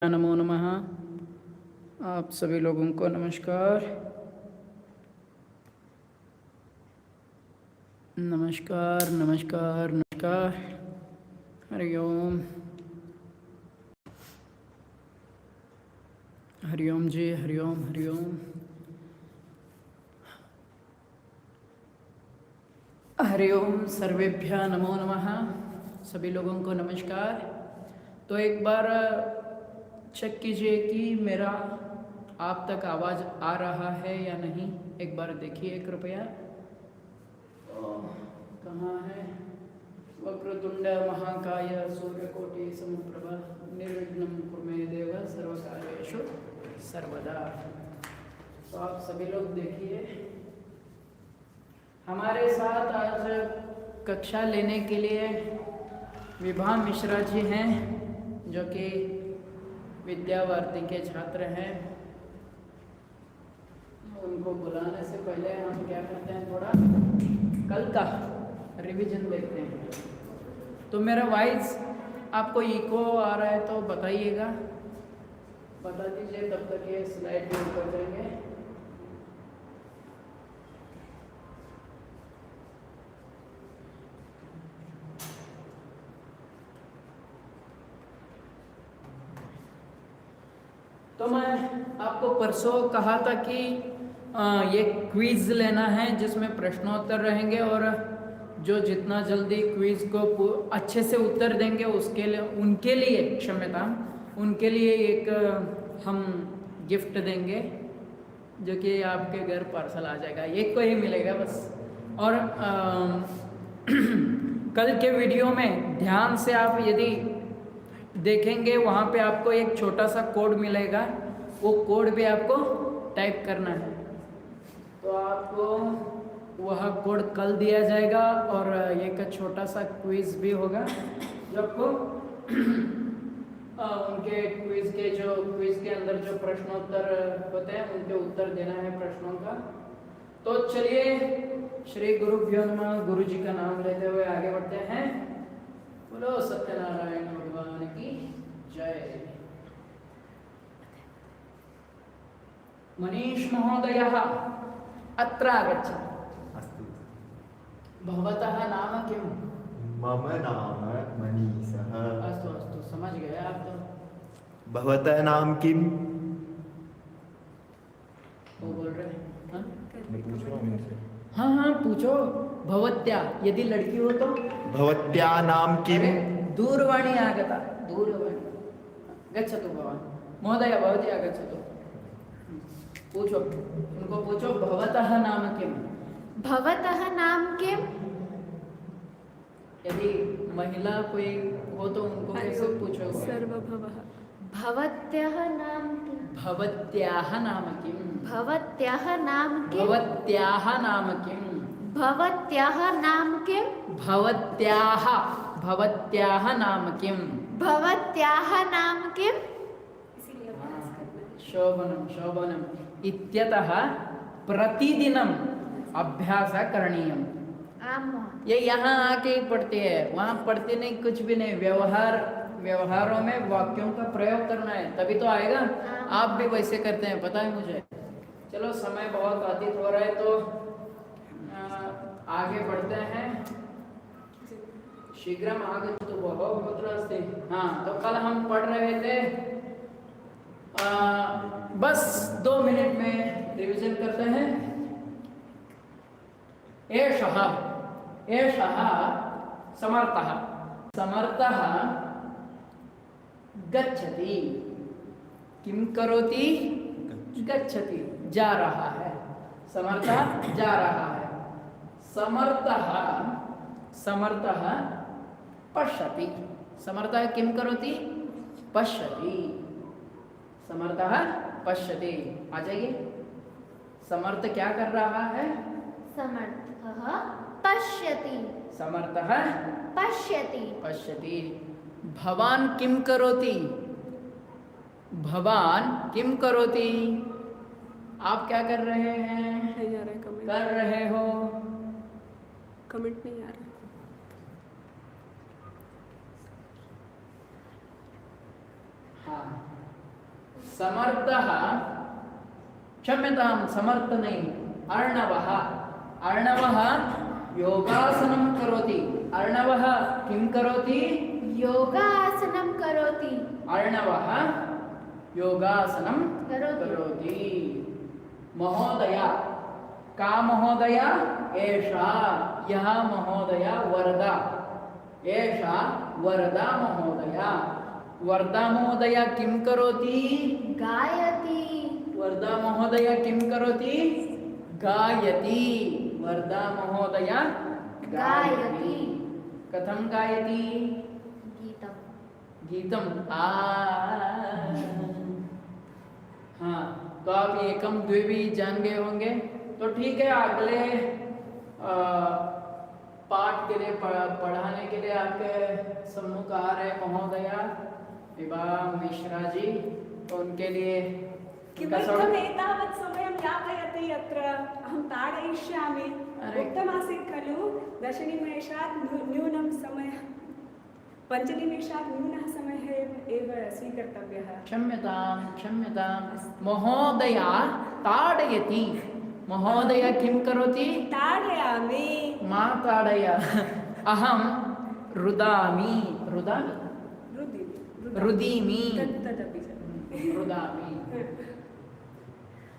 नमो नमः। आप सभी लोगों को नमस्कार। नमस्कार नमस्कार नमस्कार। हरिओम हरिओम जी, हरिओम हरिओम। हरिओम सर्वेभ्यः नमो नमः। सभी लोगों को नमस्कार। तो एक बार चेक कीजिए कि मेरा आप तक आवाज़ आ रहा है या नहीं। एक बार देखिए कृपया। कहाँ है? वक्रतुंड महाकाय सूर्यकोटि समप्रभा निर्विघ्नं कुरु मे देव सर्वकार्येषु सर्वदा। तो आप सभी लोग देखिए, हमारे साथ आज कक्षा लेने के लिए विभा मिश्रा जी हैं, जो कि विद्यावारिधि के छात्र हैं। उनको बुलाने से पहले हम क्या करते हैं, थोड़ा कल का रिवीजन देखते हैं। तो मेरा वॉइस आपको इको आ रहा है तो बताइएगा, बता दीजिए, तब तक ये स्लाइड भी ऊपर करेंगे। तो मैं आपको परसों कहा था कि ये क्विज लेना है जिसमें प्रश्नोत्तर रहेंगे, और जो जितना जल्दी क्विज को अच्छे से उत्तर देंगे उसके लिए, उनके लिए क्षम्यता, उनके लिए एक हम गिफ्ट देंगे, जो कि आपके घर पार्सल आ जाएगा। एक को ही मिलेगा बस। और कल के वीडियो में ध्यान से आप यदि देखेंगे, वहाँ पे आपको एक छोटा सा कोड मिलेगा, वो कोड भी आपको टाइप करना है। तो आपको वह कोड कल दिया जाएगा, और एक छोटा सा क्विज भी होगा जो आपको उनके क्विज के अंदर जो प्रश्नोत्तर होते हैं उनके उत्तर देना है प्रश्नों का। तो चलिए, श्री गुरुभ्यो नमः। गुरु जी का नाम लेते हुए आगे बढ़ते हैं। बोलो सत्यनारायण भगवान की जय। मनीष महोदयः अत्र आगच्छति। अस्तु। भवतः नाम किम्? मम नाम मनीषः। अस्तु अस्तु, समझ गए आप तो। भवतः नाम किम्? वो बोल रहे हैं, हाँ? मैं पूछ रहा हूँ इनसे। हाँ हाँ पूछो। भवत्या, यदि लड़की हो तो? भवत्याः नाम किम्? दूरवाणी आगता, दूरवाणी। गच्छतु भवान्। महोदय भवती आगच्छतु। पूछो, उनको पूछो, भवतः नाम किम्? भवतः नाम किम्? यदि महिला कोई हो तो उनको कैसे पूछोगे? सर्वभवः। भवत्याः नाम किम्? भवत्याः नाम किम्? भवत्याः नाम किम्? भवत्याः नाम किम्? भवत्याः नाम किम्? भवत्याः नाम किम्? भवत्याः नाम किम्? शोभनं शोभनम्। इत्यतः प्रतिदिनम् अभ्यासः करणीयम्। ये यहाँ आके ही पढ़ते हैं, वहाँ पढ़ते नहीं, कुछ भी नहीं। व्यवहारों में वाक्यों का प्रयोग करना है, तभी तो आएगा। आप भी वैसे करते हैं, पता है मुझे। चलो, समय बहुत व्यतीत हो रहा है तो आगे बढ़ते हैं। शीघ्रम आगच्छतु भोः कुत्र अस्ति? हाँ, तो कल हम पढ़ रहे थे, बस 2 मिनट में रिवीजन करते हैं। एषः समर्थः गच्छति। किं करोति? गच्छति, जा रहा है। समर्थः जा रहा है। समर्थः पश्यति। समर्थः किं करोति? पश्यति। समर्थः पश्यति। आ जाइए। समर्थ क्या कर रहा है? समर्थः पश्यति। समर्थः पश्यति। पश्यति। भवान् किं करोति? भवान् किं करोति? आप क्या कर रहे हैं? नहीं आ रहा है कमेंट। कर रहे हो? कमेंट नहीं आ रहा है। हाँ, समर्थः क्षम्यतां समर्थ नहीं अर्णवः अर्णवः योगासनं करोति अर्णवः किं करोति योगासनं करोति अर्णवः योगासनं करोति। करोति महोदय का महोदय एषा यः महोदय वरदा एषा वरदा महोदय वरदा महोदय किं करोति गायति वरदा महोदय किं करोति गायति वरदा महोदय गायति। कथं गायति गीतम गीतम हाँ तो आप एकम द्वे भी जान गए होंगे तो ठीक है अगले पाठ के लिए पढ़ाने के लिए आपके सम्मुख आ रहे महोदया विभा मिश्रा जी तो उनके लिए किमर्थम् एतावत् समयं यापयति अत्र अहं ताडयिष्यामि अरे। उक्तमासीत् खलु 10 निमेषात् न्यूनं समयः 5 निमेषात् न्यूनः समयः एव स्वीकर्तव्यः क्षम्यतां महोदया ताडयति महोदय किं करोति ताडयामि मा ताडय अहं रुदामि रुदामि रुदीमि तदपि रुदामि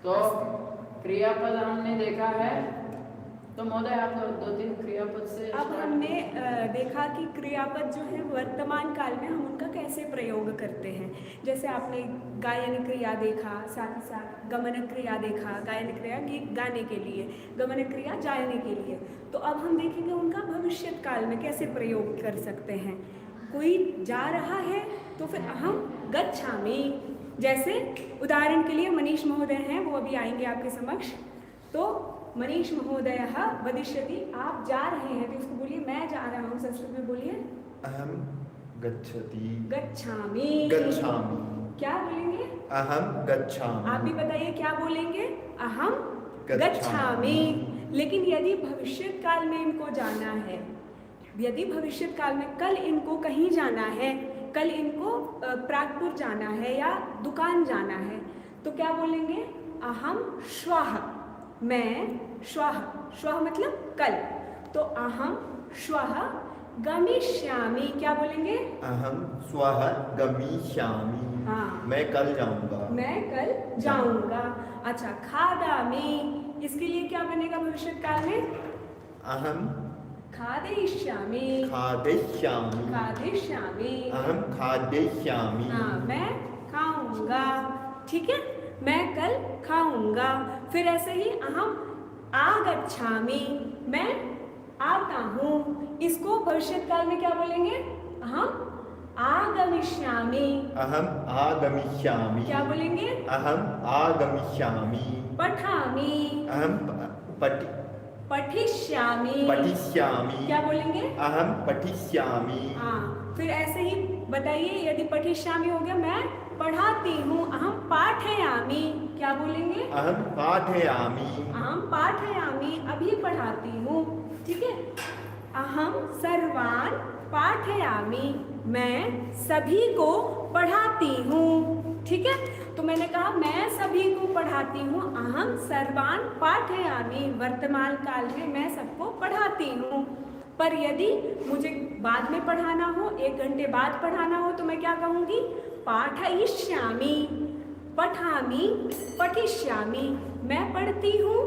तो क्रियापद हमने देखा है तो महोदय आप 2-3 क्रियापद से अब start हमने देखा कि क्रियापद जो है वर्तमान काल में हम उनका कैसे प्रयोग करते हैं जैसे आपने गायन क्रिया देखा साथ ही साथ गमन क्रिया देखा गायन क्रिया गाने के लिए गमन क्रिया जाने के लिए तो अब हम देखेंगे उनका भविष्य काल में कैसे प्रयोग कर सकते हैं कोई जा रहा है तो फिर अहम गच्छामि जैसे उदाहरण के लिए मनीष महोदय हैं वो अभी आएंगे आपके समक्ष तो मनीष महोदय वदिष्यति आप जा रहे हैं तो उसको बोलिए मैं जा रहा हूँ संस्कृत में बोलिए अहम गच्छति गच्छामि गच्छामि क्या बोलेंगे अहम गच्छामि आप भी बताइए क्या बोलेंगे अहम गच्छामि। गच्छामि लेकिन यदि भविष्य काल में इनको जाना है यदि भविष्य काल में कल इनको कहीं जाना है कल इनको प्रागपुर जाना है या दुकान जाना है तो क्या बोलेंगे अहम श्वः मैं श्वः श्वः मतलब कल तो अहम श्वः गमिष्यामि क्या बोलेंगे अहम स्वः गमिष्यामि हाँ। मैं कल जाऊंगा मैं कल जाऊंगा अच्छा खादामि इसके लिए क्या बनेगा भविष्य काल में अहम खादिष्यामि खादिष्यामि खादिष्यामि अहम खादिष्यामि हाँ मैं खाऊंगा ठीक है मैं कल खाऊंगा फिर ऐसे ही अहम आगच्छामि मैं आता हूँ इसको भविष्य काल में क्या बोलेंगे अहम आगमिष्यामि अहम आगमिष्यामि क्या बोलेंगे अहम आगमिष्यामि पठामि अहम पठिष्यामि पठिष्यामि क्या बोलेंगे अहम पठिष्यामि हाँ फिर ऐसे ही बताइए यदि पठिष्यामि हो गया मैं पढ़ाती हूँ अहम पाठयामि क्या बोलेंगे अहम पाठयामि अहम पाठयामि अभी पढ़ाती हूँ ठीक है अहम सर्वान पाठयामि मैं सभी को पढ़ाती हूँ ठीक है तो मैंने कहा मैं सभी को पढ़ाती हूँ अहम सर्वान पाठयामि वर्तमान काल में मैं सबको पढ़ाती हूँ पर यदि मुझे बाद में पढ़ाना हो 1 घंटे बाद पढ़ाना हो तो मैं क्या कहूँगी पाठयिष्यामि पठामि पठिष्यामि मैं पढ़ती हूँ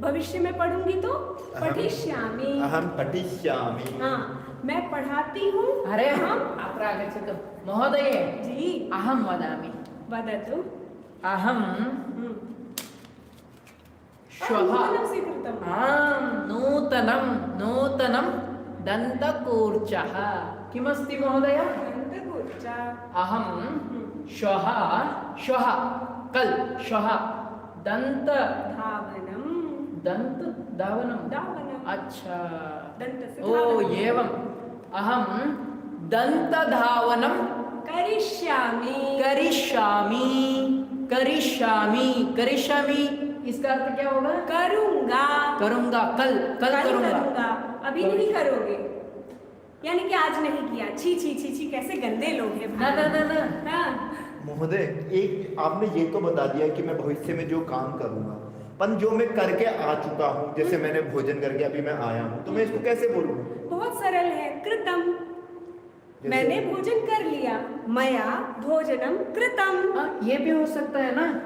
भविष्य में पढ़ूंगी तो पठिष्यामि अहम पठिष्यामि हाँ मैं पढ़ाती हूँ अरे हम अत्र आगच्छतु महोदये जी अहं वदामि वदतु अहं श्वः नूतनं स्वीकृतम् आं नूतनं दन्तकूर्चः किमस्ति महोदय दन्तकूर्चा अहं श्वः कल श्वः दन्त धावनं धावनम् अच्छा दन्तस्य ओ एवम् अहं दन्तधावनं करिष्यामि करिष्यामि इसका अर्थ क्या होगा करूंगा करूंगा कल करूंगा अभी नहीं करोगे यानी कि आज नहीं किया छी छी छी छी कैसे गंदे लोग हैं ना हाँ महोदय, एक आपने ये तो बता दिया कि मैं भविष्य में जो काम करूंगा, पर जो मैं करके आ चुका हूँ, जैसे मैंने भोजन करके अभी मैं आया हूँ, तो मैं इसको कैसे बोलूँ? बहुत सरल है, कृतम। जैसे- मैंने भोजन कर लिया, मया भोजनम कृतम। हाँ, ये भी हो सकता है ना,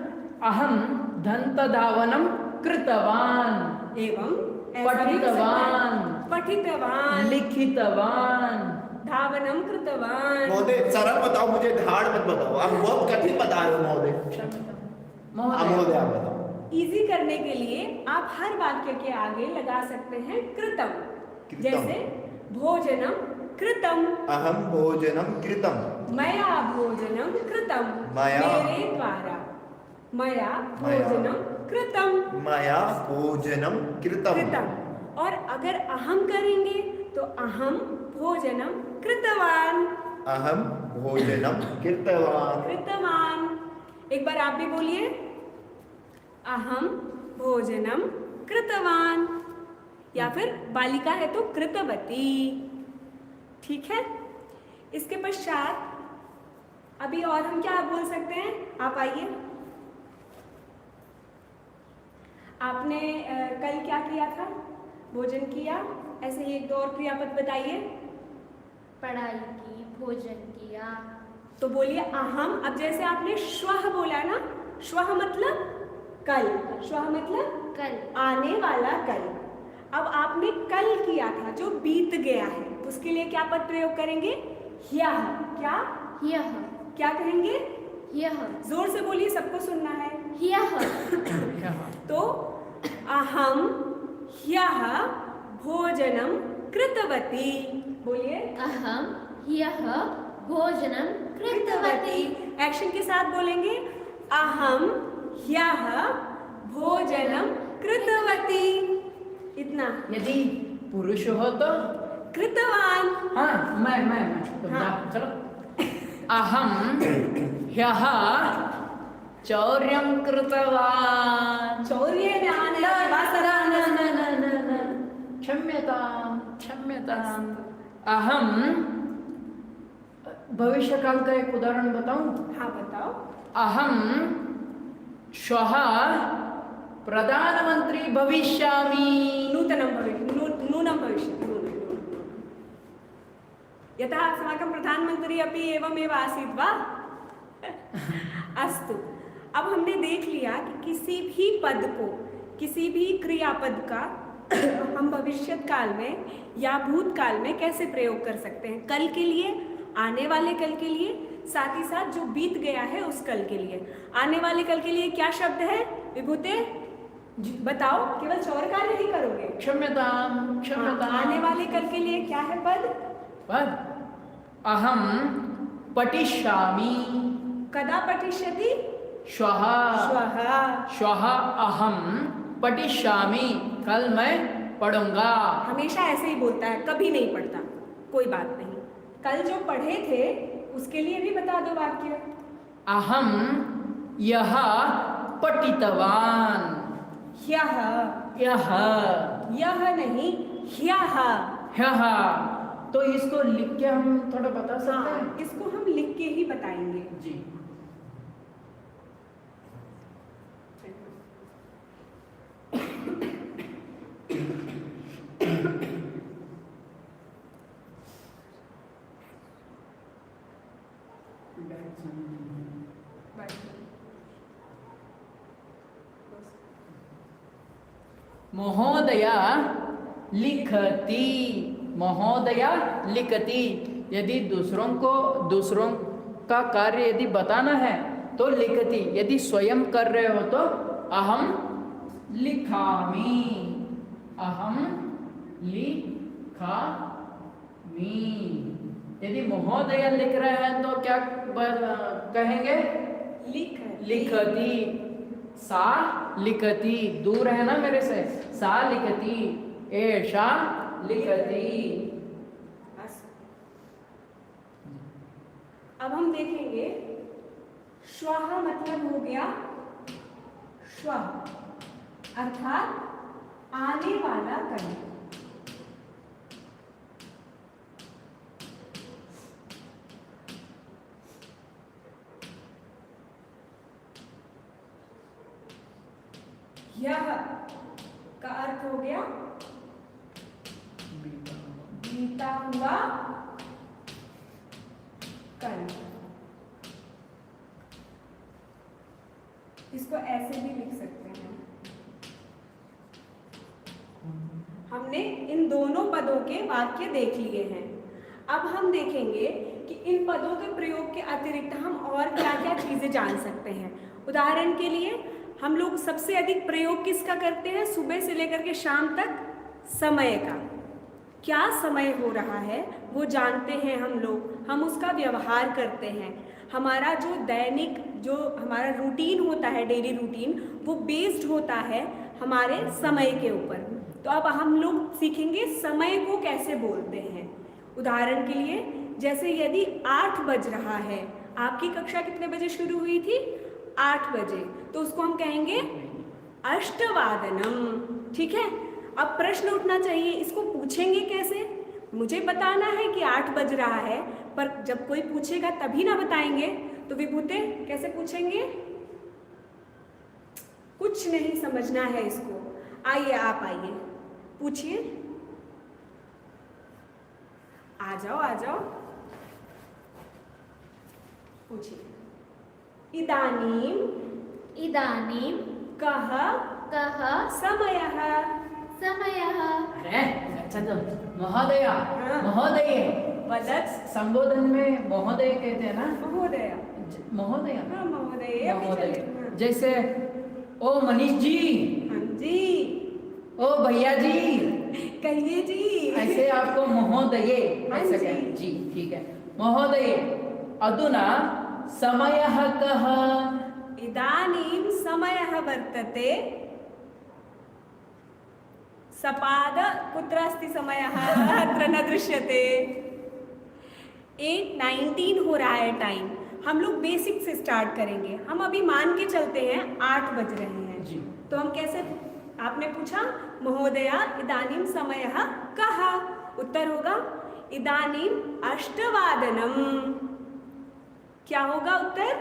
अहम दंतधावनम कृतवान, एवं ऐसा भी हो सकता है, पठितवान, पठितवान, लिखितवान। धावनम कृतवान। महोदय सरल बताओ, मुझे धाड़ मत बताओ, आप बहुत कठिन बता रहे हो महोदय। महोदय, महोदय आप बताओ। इजी करने के लिए आप हर वाक्य के आगे लगा सकते हैं कृतम। कृतम। जैसे भोजनम कृतम, अहम भोजनम कृतम, मया भोजनम कृतम, मया- मेरे द्वारा, मया भोजनम कृतम, मया भोजनम कृतम। कृतम। और अगर अहम करेंगे तो अहम भोजनम कृतवान, अहम भोजनम कृतवान। कृतवान। एक बार आप भी बोलिए, अहम भोजनम कृतवान, या फिर बालिका है तो कृतवती। ठीक है, इसके पश्चात अभी और हम क्या बोल सकते हैं, आप आइए। आपने कल क्या किया था, भोजन किया, ऐसे ही एक दो और क्रियापद बताइए। पढ़ाई की, भोजन किया। तो बोलिए अहम। अब जैसे आपने श्वः बोला ना, श्वः मतलब कल, श्वः मतलब कल। आने वाला कल। अब आपने कल किया था जो बीत गया है, उसके लिए क्या पद प्रयोग करेंगे, ह्यः। क्या ह्यः। क्या कहेंगे, ह्यः। जोर से बोलिए, सबको सुनना है। ह्यः। तो अहम ह्यः भोजनम कृतवती, बोलिए अहम ह्यः भोजनम कृतवती। एक्शन के साथ बोलेंगे, अहम ह्यः भोजनम कृतवती। इतना। यदि पुरुष हो तो कृतवान। हाँ, मैं तो हाँ। चलो, अहम ह्यः चौर्यं कृतवान। चौर्य में आने की बात कर रहा हूं। क्षम्यताम। अहम, भविष्य काल का एक उदाहरण बताऊं। हाँ बताओ। अहम श्वः प्रधानमंत्री भविष्यामि। नूतनं भविष्य, नूनं भविष्य, यथा अस्माकं प्रधानमंत्री अपि एवमेव आसीत् वा? अस्तु, अब हमने देख लिया कि किसी भी पद को, किसी भी क्रियापद का हम भविष्यत काल में या भूतकाल में कैसे प्रयोग कर सकते हैं। कल के लिए, आने वाले कल के लिए, साथ ही साथ जो बीत गया है उस कल के लिए। आने वाले कल के लिए क्या शब्द है विभूते, बताओ, केवल चौर कार्य ही करोगे। क्षम्यताम। आने वाले कल के लिए क्या है पद? पद अहम पठिष्यामि। कदा पठिष्यति? श्वः। श्वः अहम पठिष्यामि, कल मैं पढ़ूंगा। हमेशा ऐसे ही बोलता है, कभी नहीं पढ़ता। कोई बात नहीं, कल जो पढ़े थे उसके लिए भी बता दो वाक्य। अहम यह पठितवान। ह्यः। यह नहीं, ह्यः। ह्यः। तो इसको लिख के हम थोड़ा बता सकते हैं। इसको हम लिख के ही बताएंगे जी। महोदया लिखती। महोदया लिखती। यदि दूसरों का कार्य यदि बताना है तो लिखती। यदि स्वयं कर रहे हो तो अहम लिखामि। अहम लिखामि। यदि महोदया लिख रहे हैं तो क्या कहेंगे? लिखती। सा लिखती, दूर है ना मेरे से, सा लिखती, एषा लिखती। अब हम देखेंगे, श्वः मतलब हो गया श्वः, अर्थात आने वाला कल। यह का अर्थ हो गया बीता हुआ कल। इसको ऐसे भी लिख सकते हैं। हमने इन दोनों पदों के वाक्य देख लिए हैं। अब हम देखेंगे कि इन पदों के प्रयोग के अतिरिक्त हम और क्या क्या चीजें जान सकते हैं। उदाहरण के लिए हम लोग सबसे अधिक प्रयोग किसका करते हैं? सुबह से लेकर के शाम तक समय का। क्या समय हो रहा है वो जानते हैं हम लोग, हम उसका व्यवहार करते हैं। हमारा जो दैनिक जो हमारा रूटीन होता है, डेली रूटीन, वो बेस्ड होता है हमारे समय के ऊपर। तो अब हम लोग सीखेंगे समय को कैसे बोलते हैं। उदाहरण के लिए जैसे यदि 8 बज रहा है, आपकी कक्षा कितने बजे शुरू हुई थी? 8 बजे, तो उसको हम कहेंगे अष्टवादनम। ठीक है, अब प्रश्न उठना चाहिए, इसको पूछेंगे कैसे? मुझे बताना है कि 8 बज रहा है, पर जब कोई पूछेगा तभी ना बताएंगे। तो विभूते कैसे पूछेंगे? कुछ नहीं समझना है इसको। आइए, आप आइए, पूछिए। आ जाओ, आ जाओ, पूछिए। इदानीम इदानीं कः कः समयः? समयः। अरे अच्छा, तो महोदय, हाँ। महोदय वदत्। संबोधन में महोदय कहते हैं ना? महोदय। महोदय, हाँ, महोदय। महोदय। हाँ। जैसे ओ मनीष जी, हाँ जी, ओ भैया जी, कहिए जी। ऐसे आपको महोदय हाँ ऐसे जी। कहें। जी ठीक है। महोदय अधुना समयः कः? इदानीं समयः वर्तते। सपाद कुत्र अस्ति समयः? अत्र न दृश्यते। 8:19 हो रहा है टाइम। हम लोग बेसिक से स्टार्ट करेंगे। हम अभी मान के चलते हैं 8 बज रहे हैं जी। तो हम कैसे? आपने पूछा महोदया इदानीं समयः कः? उत्तर होगा इदानीं अष्टवादनम। क्या होगा उत्तर?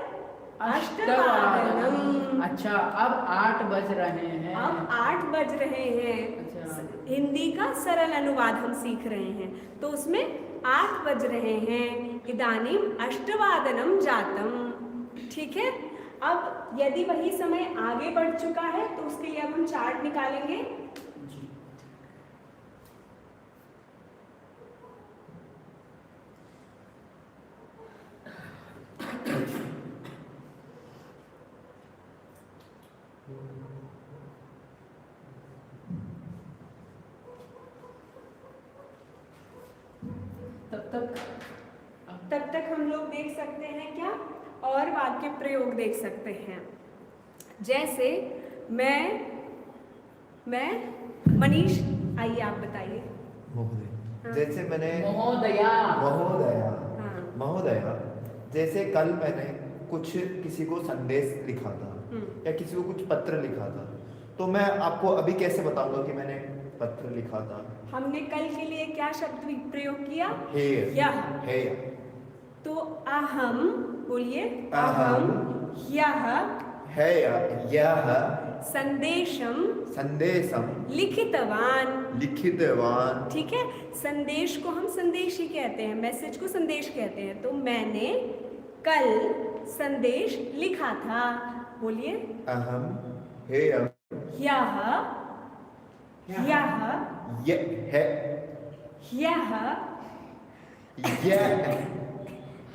अष्टवादनम। अच्छा, अब 8 बज रहे हैं। अब 8 बज रहे हैं। अच्छा। हिंदी का सरल अनुवाद हम सीख रहे हैं, तो उसमें 8 बज रहे हैं। इदानीं अष्टवादनम जातम। ठीक है, अब यदि वही समय आगे बढ़ चुका है तो उसके लिए अब हम चार्ट निकालेंगे। जी। तब तक हम लोग देख सकते हैं क्या? और वाक्य प्रयोग देख सकते हैं। जैसे मैं मनीष, आइए आप बताइए। महोदय, जैसे मैंने महोदया, महोदया, हाँ। महोदया, जैसे कल मैंने कुछ किसी को संदेश लिखा था या किसी को कुछ पत्र लिखा था, तो मैं आपको अभी कैसे बताऊंगा कि मैंने पत्र लिखा था? हमने कल के लिए क्या शब्द प्रयोग किया? यह। तो अहम, बोलिए। अहम, यह यह संदेशम संदेशम लिखितवान। लिखितवान। ठीक है, संदेश को हम संदेश ही कहते हैं, मैसेज को संदेश कहते हैं। तो मैंने कल संदेश लिखा था। बोलिए। अहम यह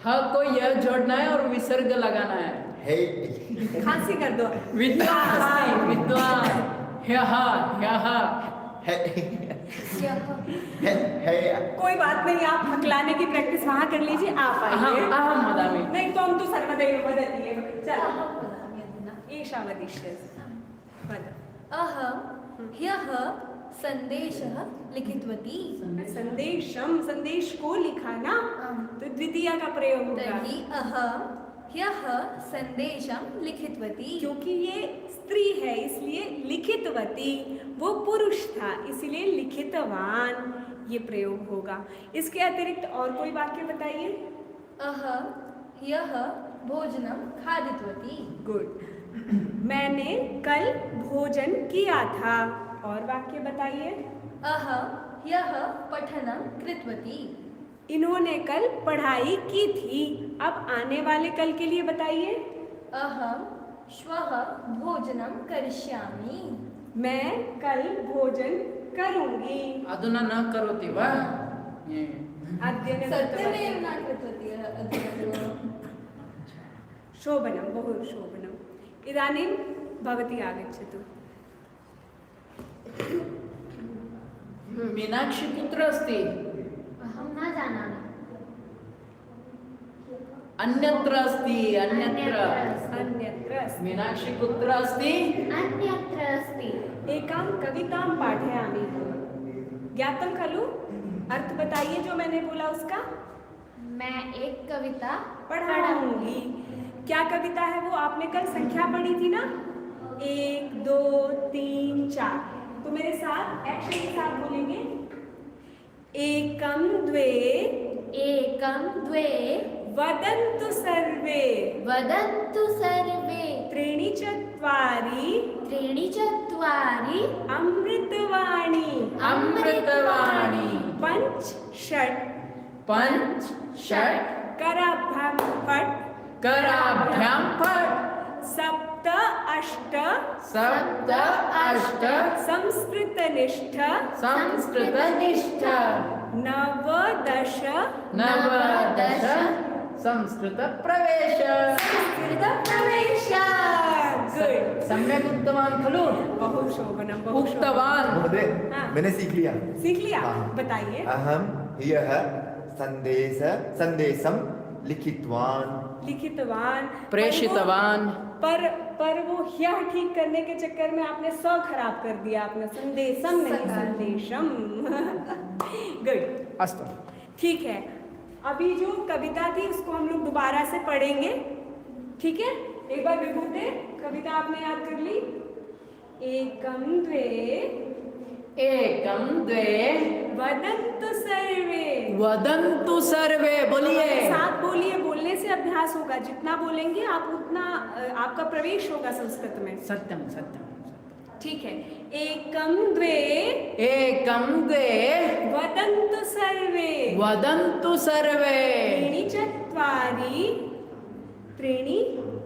ह को यह जोड़ना है और विसर्ग लगाना है। खांसी कर दो। विद्वान, विद्वान, ह्यः, ह्यः। कोई बात नहीं, आप हकलाने की प्रैक्टिस वहां कर लीजिए। आप आइए। अहम वदामि। नहीं तो हम तो सर्वदैव वदति। चलो, एषा वदिष्यति। वद। अहं ह्यः संदेशः लिखितवती। संदेशम, संदेश को लिखा ना, तो द्वितीय का प्रयोग होगा। तर्हि अहं ह्यः संदेशं लिखितवती। क्योंकि ये स्त्री है इसलिए लिखितवती, वो पुरुष था इसलिए लिखितवान, ये प्रयोग होगा। इसके अतिरिक्त और कोई वाक्य बताइए। अहं ह्यः भोजनं खादितवती। गुड। मैंने कल भोजन किया था। और वाक्य बताइए। अहं ह्यः पठनं कृतवती। इन्होंने कल पढ़ाई की थी। अब आने वाले कल के लिए बताइए। अहं श्वः भोजनं करिष्यामि। मैं कल भोजन करूंगी। अधुना न करोति वा? अद्य न सत्यमेव न कृतवती अद्य। शोभनं, बहु शोभनम्। इदानीं भवती आगच्छतु। मीनाक्षी कुत्र अस्ति? अहं न जानामि। अन्यत्र अस्ति, अन्यत्र। अन्यत्र अस्ति। मीनाक्षी कुत्र अस्ति? अन्यत्र अस्ति। एकां कवितां पाठयामि। ज्ञातं खलु? अर्थ बताइए जो मैंने बोला उसका। मैं एक कविता पढ़ाऊंगी। क्या कविता है वो? आपने कल संख्या पढ़ी थी ना, 1 2 3 4। तो मेरे साथ एक्शन के साथ बोलेंगे। एकम द्वे एकं द्वे वदन्तु सर्वे वदन्तु सर्वे त्रीणि चत्वारि त्रीणि चत्वारि अमृतवाणी अमृतवाणी। पंच षट् पंच षट् कराभ्याम फट् कराभ्यां फट् सप्त अष्ट सप्त अष्ट संस्कृतनिष्ठ संस्कृतनिष्ठ नवदश नवदश संस्कृत प्रवेश। संस्कृतप्रवेश। गुड। सम्यक् उक्तवान् खलु? बहु शोभनं, बहु शोभनं। उक्तवान्। महोदय हाँ। मैंने सीख लिया। सीख लिया? हाँ। बताइए। अहम ह्यः संदेशं लिखितवान्। लिखितवान, प्रेषितवान्। पर वो ह्यः ठीक करने के चक्कर में आपने स खराब कर दिया। आपने संदेशम नहीं संदेशम। गुड। अस्तु। ठीक है, अभी जो कविता थी उसको हम लोग दोबारा से पढ़ेंगे। ठीक है, एक बार विभूते कविता आपने याद कर ली। एकम द्वे एकं द्वे वदन्तु सर्वे। वदन्तु सर्वे। बोलिए। साथ बोलिए। बोलने से अभ्यास होगा। जितना बोलेंगे आप उतना आपका प्रवेश होगा संस्कृत में। सत्यं सत्यं। ठीक है। एकम द्वे एकं द्वे वदन्तु सर्वे वदन्तु सर्वे त्रीणि चत्वारि त्रीणि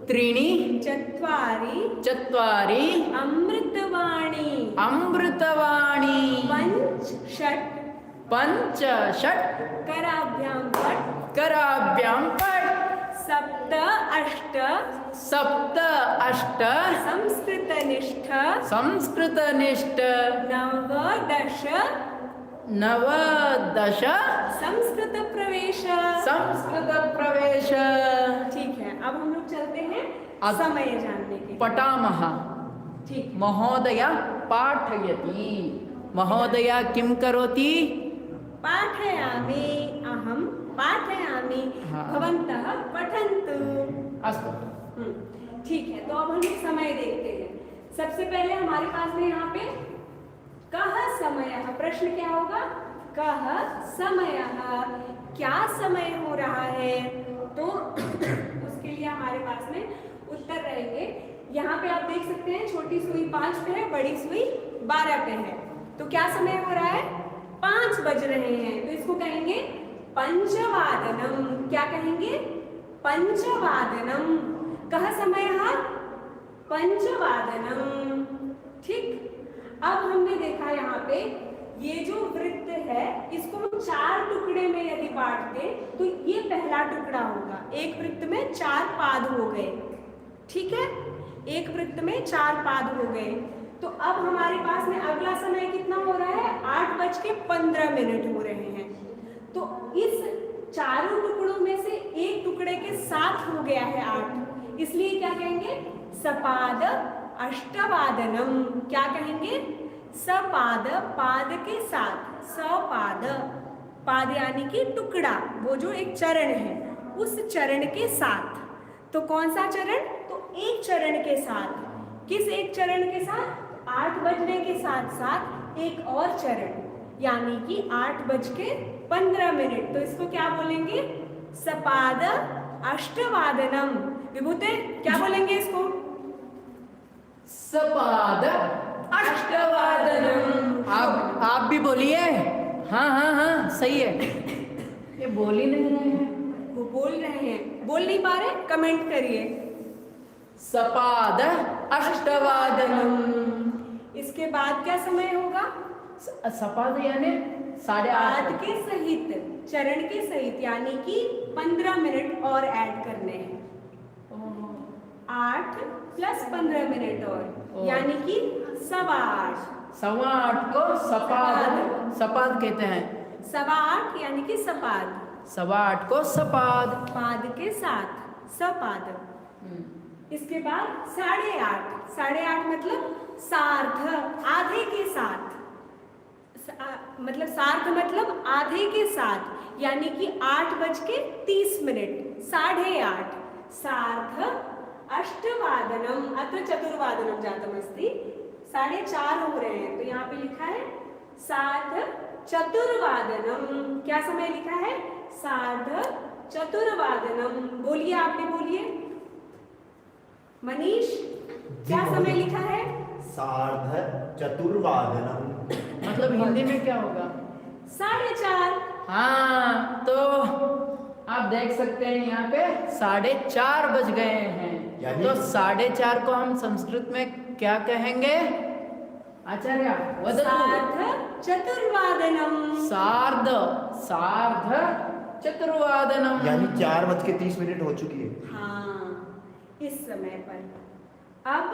त्रीणि चत्वारि चत्वारि अमृतवाणी अमृतवाणी पंच षट् पंच षट् कराभ्यां फट् कराभ्यां फट् सप्त अष्ट सप्त अष्ट संस्कृतनिष्ठ संस्कृतनिष्ठ नवदश नवदश संस्कृत प्रवेश। संस्कृत प्रवेश। ठीक है, अब हम लोग चलते हैं अब समय जानने के लिए। पठामः। ठीक। महोदय पाठयति। महोदय किं करोति? पाठयामि। अहं पाठयामि। हाँ। भवन्तः पठन्तु। अस्तु। ठीक है, तो अब हम लोग समय देखते हैं। सबसे पहले हमारे पास में यहाँ पे कः समयः। प्रश्न क्या होगा? कः समयः, क्या समय हो रहा है? तो उसके लिए हमारे पास में उत्तर रहेंगे। यहाँ पे आप देख सकते हैं छोटी सुई 5 पे है, बड़ी सुई 12 पे है। तो क्या समय हो रहा है? 5 बज रहे हैं। तो इसको कहेंगे पंचवादनम। क्या कहेंगे? पंचवादनम। कः समयः? पंचवादनम। ठीक। अब हमने देखा यहाँ पे ये जो वृत्त है इसको हम 4 टुकड़े में यदि बांट दें तो ये पहला टुकड़ा होगा। एक वृत्त में 4 पाद हो गए। ठीक है, एक वृत्त में 4 पाद हो गए। तो अब हमारे पास में अगला समय कितना हो रहा है? 8:15 हो रहे हैं। तो इस चारों टुकड़ों में से एक टुकड़े के साथ हो गया है 8, इसलिए क्या कहेंगे? सपाद अष्टवादनम। क्या कहेंगे? सपाद, पाद के साथ, सपाद, पाद यानी कि टुकड़ा, वो जो एक चरण है उस चरण के साथ। तो कौन सा चरण? तो एक चरण के साथ। किस एक चरण के साथ? 8 बजने के साथ साथ एक और चरण, यानी कि 8:15। तो इसको क्या बोलेंगे? सपाद अष्टवादनम। विभूते क्या बोलेंगे इसको? सपाद अष्टवादनम। आप भी बोलिए। हाँ हाँ हाँ सही है। ये बोल ही नहीं रहे हैं। वो बोल रहे हैं, बोल नहीं पा रहे, कमेंट करिए। सपाद अष्टवादनम। इसके बाद क्या समय होगा? सपाद यानी 8:30 पाद के सहित, चरण के सहित, यानी कि 15 मिनट और ऐड करने हैं। 8 + 15 मिनट और, यानी कि 8:15। 8:15 को सपाद सपाद कहते हैं। 8:15 यानी कि सपाद। 8:15 को सपाद। पाद के साथ सपाद। इसके बाद 8:30। 8:30 मतलब सार्ध, आधे के साथ। मतलब सार्ध मतलब आधे के साथ, यानी कि 8:30। 8:30 सार्ध अष्टवादनम अत्र चतुर्वादनम जातमस्ति। 4:30 हो रहे हैं, तो यहाँ पे लिखा है सार्ध चतुर्वादनम। क्या समय लिखा है? सार्ध चतुर्वादनम। बोलिए, आप भी बोलिए। मनीष, क्या समय लिखा है? सार्ध चतुर्वादनम। मतलब हिंदी में क्या होगा? 4:30। हाँ, तो आप देख सकते हैं यहाँ पे 4:30 बज गए हैं। तो 4:30 को हम संस्कृत में क्या कहेंगे आचार्य? सार्ध चतुर्वादनम। सार्ध सार्ध चतुर्वादनम, यानी 4:30 हो चुकी है। हाँ, इस समय पर। अब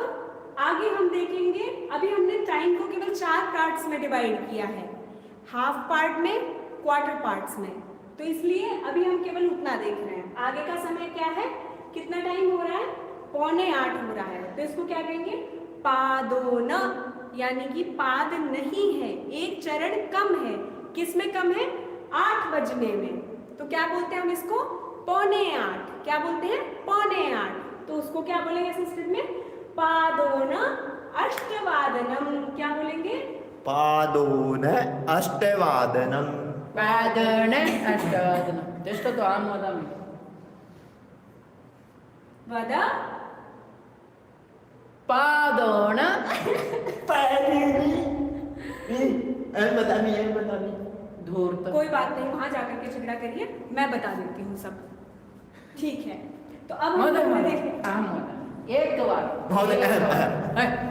आगे हम देखेंगे। अभी हमने टाइम को केवल 4 पार्ट्स में डिवाइड किया है, हाफ पार्ट में, क्वार्टर पार्ट्स में। तो इसलिए अभी हम केवल उतना देख रहे हैं। आगे का समय क्या है? कितना टाइम हो रहा है? 7:45 हो रहा है। तो इसको क्या कहेंगे? पादोन, यानी कि पाद नहीं है, एक चरण कम है। किस में कम है? 8 बजने में। तो क्या बोलते हैं हम इसको? 7:45। क्या बोलते हैं? 7:45। तो उसको क्या बोलेंगे संस्कृत में? पादोन अष्टवादनम। क्या बोलेंगे? पादोन अष्टवादनम। पादोन अष्टवादनम। तिष्ठतु अहं वदामि। वद। पादोन बतानी धूर्त। कोई बात नहीं, वहां जाकर के झगड़ा करिए, मैं बता देती हूँ सब। ठीक है, तो अब हम लोग देखें। अहं वदामि। एकवार महोदय,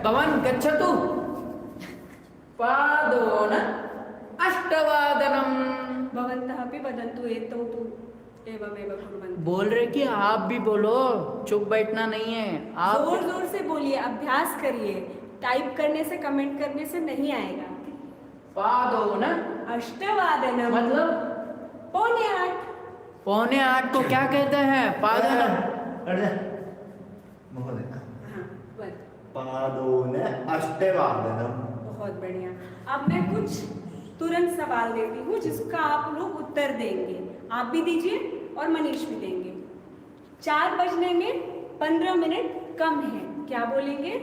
भवान् गच्छतु। पादोन अष्टवादनम। भवन्तः अपि वदन्तु एतौ तु एवमेव कुर्वन्तु। बोल रहे कि आप भी बोलो, चुप बैठना नहीं है। आप जोर जोर से बोलिए, अभ्यास करिए। टाइप करने से, कमेंट करने से नहीं आएगा। पादोन अष्टवादनम मतलब 7:45। 7:45 को क्या कहते हैं? पादोन। महोदय, हाँ, बस। पादोन अष्टवादनम। बहुत बढ़िया। अब मैं कुछ तुरंत सवाल देती हूँ जिसका आप लोग उत्तर देंगे। आप भी दीजिए और मनीष भी देंगे। 4 बजने में 15 मिनट कम है, क्या बोलेंगे?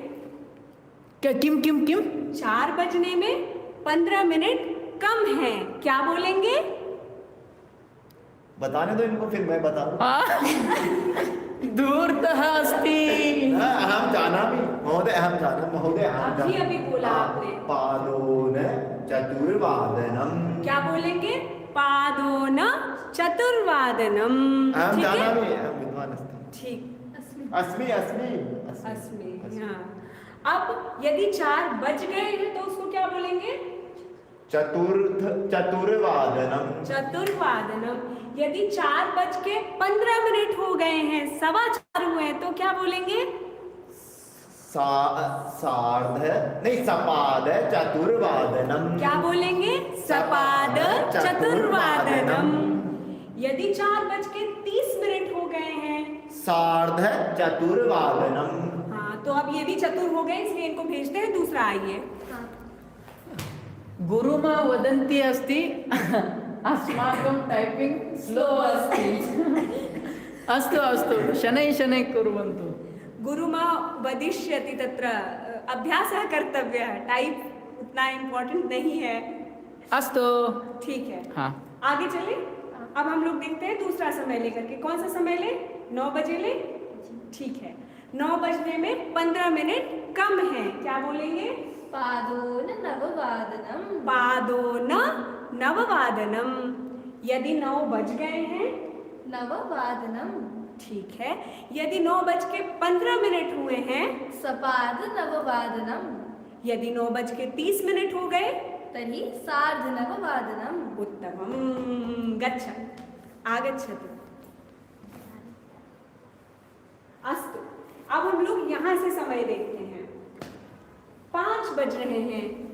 क्या? किम किम किम? 4 बजने में 15 मिनट कम है, क्या बोलेंगे? बताने दो इनको, फिर मैं बताऊं। धूर्तः अस्ति। अहम जानामि महोदय, अहम जानामि महोदय, अहम अभी जानामि। बोला आपने। पादोन चतुर्वादनम। क्या बोलेंगे? पादोन चतुर्वादनम। अहम ठीक है? जानामि, अहम विद्वान अस्मि। ठीक। अस्मि अस्मि अस्मि। हाँ। अब यदि 4 बज गए हैं तो उसको क्या बोलेंगे? चतुर्वादनम। चतुर्वादनम। यदि 4:15 मिनट हो गए हैं, 4:15 हुए हैं, तो क्या बोलेंगे? सार्ध नहीं, सपाद चतुर्वादनम। क्या बोलेंगे? सपाद चतुर्वादनम। यदि 4:30 मिनट हो गए हैं, सार्ध चतुर्वादनम। हाँ, तो अब ये भी चतुर हो गए, इसलिए इनको भेजते हैं। दूसरा आइए। गुरुमा वदन्ति अस्ति अस्माकं टाइपिंग स्लो अस्ति। अस्तु अस्तु, शनैः शनैः कुर्वन्तु। गुरुमा वदिष्यति, तत्र अभ्यासः कर्तव्यः। टाइप उतना इम्पोर्टेंट नहीं है। अस्तु। ठीक है, हाँ। आगे चले। अब हम लोग देखते हैं दूसरा समय लेकर के। कौन सा समय ले? 9 बजे ले। ठीक है, 9 बजने में 15 मिनट कम है। क्या बोलेंगे? पादोन नववादनम। पादोन नववादनम। यदि 9 बज गए हैं, नववादनम। ठीक है। यदि 9:15 हुए हैं, सपाद नववादनम। यदि 9:30 हो गए, तर्हि सार्धनववादनम। उत्तमम्। गच्छ आगच्छतु। अस्तु, अब हम लोग यहाँ से समय देखते हैं। 5 बज रहे हैं,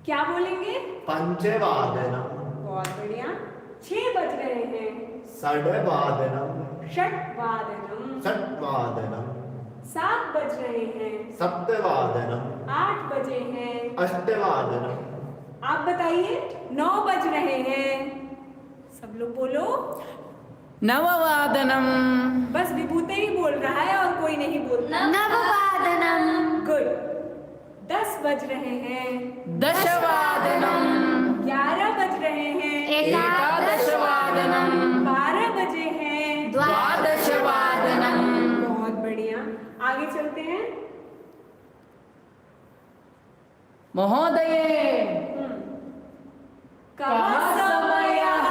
क्या बोलेंगे? पंचवादनम। बहुत बढ़िया। 6 बज रहे हैं, षड्वादनम। षट्वादनम। षट्वादनम। 7 बज रहे हैं, सप्तवादनम। 8 बजे हैं। अष्टवादनम। आप बताइए, 9 बज रहे हैं, सब लोग बोलो। नववादनम। बस विभूते ही बोल रहा है और कोई नहीं बोलता। नववादनम। गुड। 10 बज रहे हैं, दशवादनम। 11 बज रहे हैं, एकादशवादनम। 12 बजे हैं, द्वादशवादनम। बहुत बढ़िया। आगे चलते हैं। महोदये कः समयः?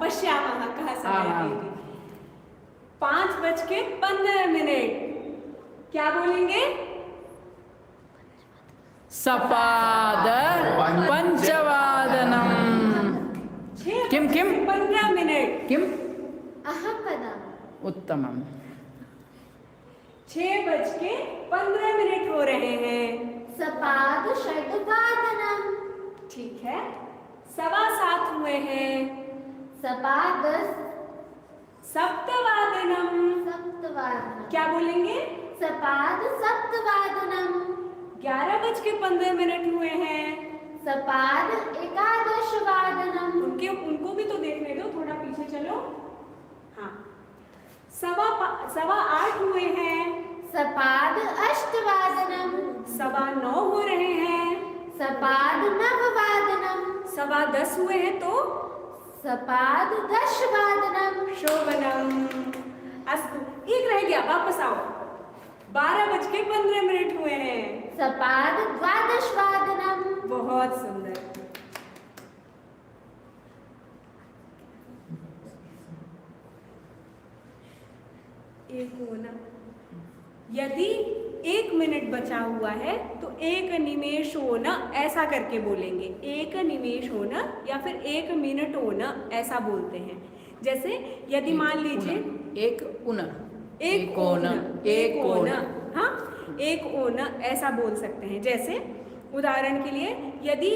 पश्यामः कः समयः इति। 5:15। क्या बोलेंगे? सपाद पंचवादनम। 6:15। किम? अहं वदामि। उत्तमम्। 6:15 हो रहे हैं, सपाद षड्वादनम। ठीक है। 7:15 हुए हैं, सपाद सप्तवादनम। सप्तवादनम। क्या बोलेंगे? सपाद सप्तवादनम। 11:15 हुए हैं, सपाद एकादशवादनम। उनको भी तो देखने दो, थोड़ा पीछे चलो। हाँ। 8:15 हुए हैं, सपाद अष्टवादनम। 9:15 हो रहे हैं, सपाद नववादनम। 10:15 हुए हैं तो सपाद दशवादनम। शोभनम। अस्तु, एक रह गया, वापस आओ। 12:15 हुए हैं, सपाद द्वादशवादनम। बहुत सुंदर। एक होना। यदि 1 मिनट बचा हुआ है तो 1 निमेष होना ऐसा करके बोलेंगे। 1 निमेष होना या फिर 1 मिनट होना ऐसा बोलते हैं। जैसे यदि मान लीजिए एक उना। एक ओना, एक ओना, हाँ, एक ओना ऐसा बोल सकते हैं। जैसे उदाहरण के लिए यदि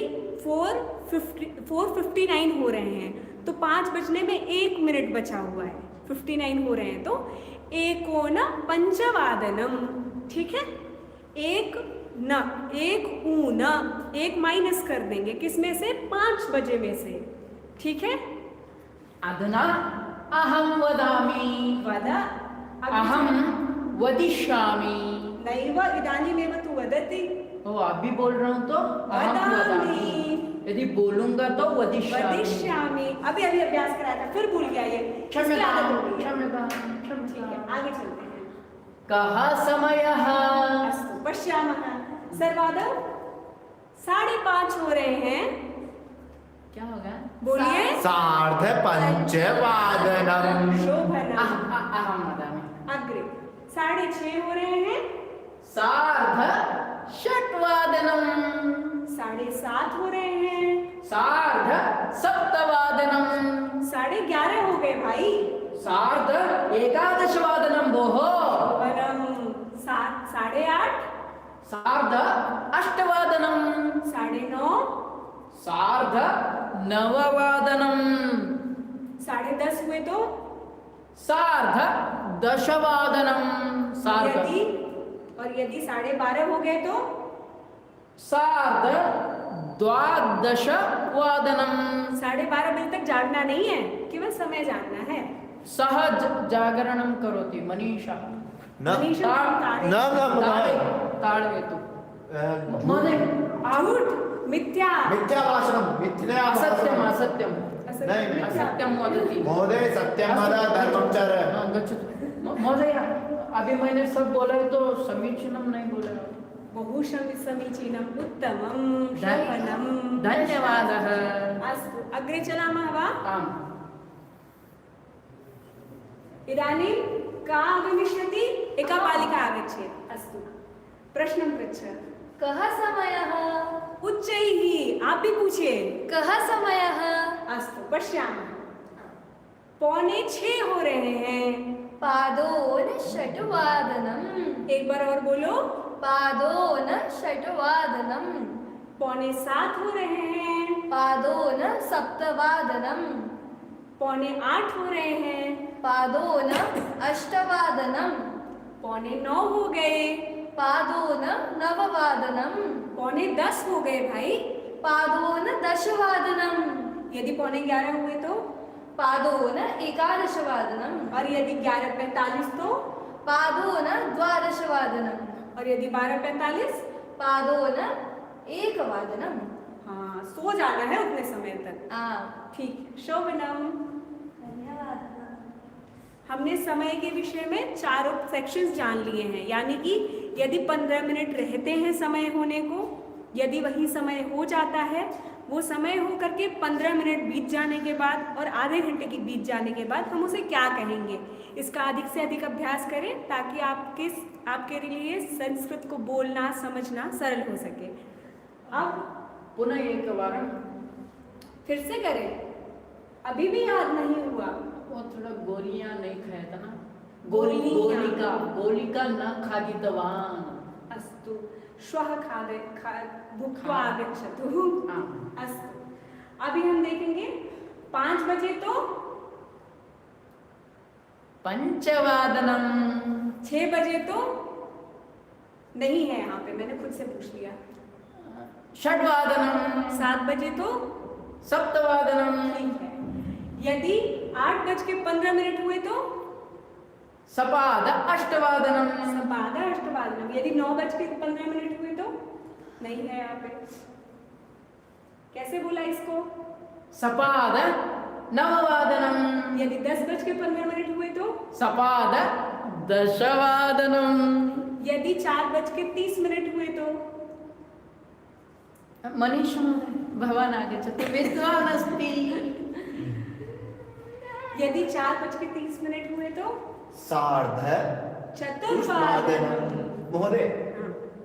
4:59 हो रहे हैं तो 5 बजने में 1 मिनट बचा हुआ है, 59 हो रहे हैं तो एकोन पंचवादनम। ठीक है। एक ऊन, एक माइनस कर देंगे, किसमें से? 5 बजे में से। ठीक है। अधुना अहं वदामि। वद। अहं वदिष्यामि। नैव इदानीमेव तु वदति। ओ, आप भी बोल रहा हूँ तो अहं वदामि। वदामि। यदि बोलूंगा तो वदिष्यामि। वदिष्यामि। अभी अभ्यास कराया था, फिर भूल गया ये। क्षम्यतां, ठीक क्षम्यतां, है, क्षम्यतां। आगे चलते हैं। कः समयः? अस्तु, पश्यामः। सर्वादौ 5:30 हो रहे हैं। क्या होगा? बोलिए। सार्धपञ्चवादनम। शोभनम। अहं वदामि। अग्रे 6:30 हो रहे हैं। सार्धषट्वादनम। 7:30 हो रहे हैं। सार्धसप्तवादनम। 11:30 हो गए भाई। सार्ध एकादशवादनम। भोः। शोभनम। 8:30। सार्ध अष्टवादनम। 9:30। सार्ध नववादनम। 10:30 हुए तो सार्ध दशवादनम। सार्ध यदि 12:30 हो गए तो सार्ध द्वादशवादनम। 12:30 बजे तक जागना नहीं है, केवल समय जानना है। सहज जागरणम करोति मनीषा। मनीषा ताड़वेतु। महोदय, झूठ, मिथ्या, मिथ्याभाषणम। असत्यम असत्यम नहीं। असत्यम वदति। महोदय सत्यं वद, धर्मं चर। गच्छतु। महोदय, अभी मैंने सब बोला है तो समीचीनम नहीं बोला है। बहु समीचीनम् उत्तमं शोभनं धन्यवादः। अस्तु अग्रे चलामः वा। आम्। इदानीं का आगमिष्यति? एका बालिका आगच्छेत्। अस्तु प्रश्नं पृच्छ। कः समयः? उच्चैः आप भी पूछिए। कः समयः? अस्तु पश्यामः। 5:45 हो रहे हैं। पादोनषट्वादनम्। एक बार और बोलो। पादोनषट्वादनम्। 6:45 हो रहे हैं। पादोनसप्तवादनम्। 7:45 हो रहे हैं। पादोनअष्टवादनम्। 9:45 हो गए। पादोननववादनम्। 9:45 हो गए भाई। पादोनदशवादनम्। यदि 11:45 हुए तो? पादोनएकादशवादनम्। और यदि 11:45 तो? पादोनद्वादशवादनम्। और यदि 12:45? पादोनएकवादनम्। हाँ, सो जाना है उतने समय तक। ठीक, शोभनम। धन्यवाद। हमने समय के विषय में चारों सेक्शंस जान लिए हैं, यानी कि यदि 15 मिनट रहते हैं समय होने को, यदि वही समय हो जाता है, वो समय हो करके 15 मिनट बीत जाने के बाद और आधे घंटे की बीत जाने के बाद हम उसे क्या कहेंगे, इसका अधिक से अधिक अभ्यास करें ताकि आपके लिए संस्कृत को बोलना समझना सरल हो सके। अब पुनः एक बार फिर से करें। अभी भी याद नहीं हुआ? वो थोड़ा गोलियां नहीं खाया था ना। गोलिका गोलिका न खादितवान्। अस्तु श्वः भुक्त्वा हाँ। आगच्छतु। हाँ। अस्तु अभी हम देखेंगे 5 बजे तो? पंचवादनम्। 6 बजे तो? नहीं है यहाँ पे, मैंने खुद से पूछ लिया। षड्वादनम्। 7 बजे तो? सप्तवादनम्। ठीक है। यदि 8:15 हुए तो? सपाद अष्टवादनम्। सपाद अष्टवादनम। यदि 9:15 हुए तो? नहीं है यहाँ पे। कैसे बोला इसको? सपाद नववादनम्। यदि 10:15 हुए तो? सपाद दशवादनम्। यदि 4:30 हुए तो? मनीष महोदय भवान् आगच्छतु, विद्वान् अस्ति। यदि 4:30 हुए तो? सार्धचतुर्वादनम्। महोदय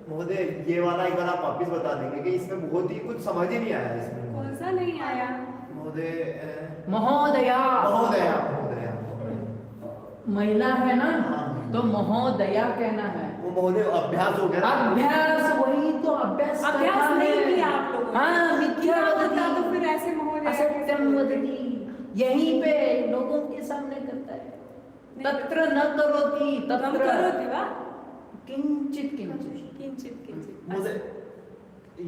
महोदय ये वाला एक बार आप वापिस बता देंगे कि इसमें बहुत ही कुछ समझ ही नहीं आया इसमें। कौन सा नहीं आया? महोदय महोदया। महोदया महोदया महिला है ना, हाँ। तो महोदया कहना है। वो महोदय अभ्यास हो गया ना? अभ्यास, वही तो अभ्यास अभ्यास करना नहीं है। किया आप लोगों ने। हाँ, मिथ्या होता तो फिर ऐसे महोदय असत्यम वदति, यहीं पे लोगों के सामने करता है। तत्र न करोति, कम तत्र करोति वा? किंचित किंचित। किंचित किंचित। महोदय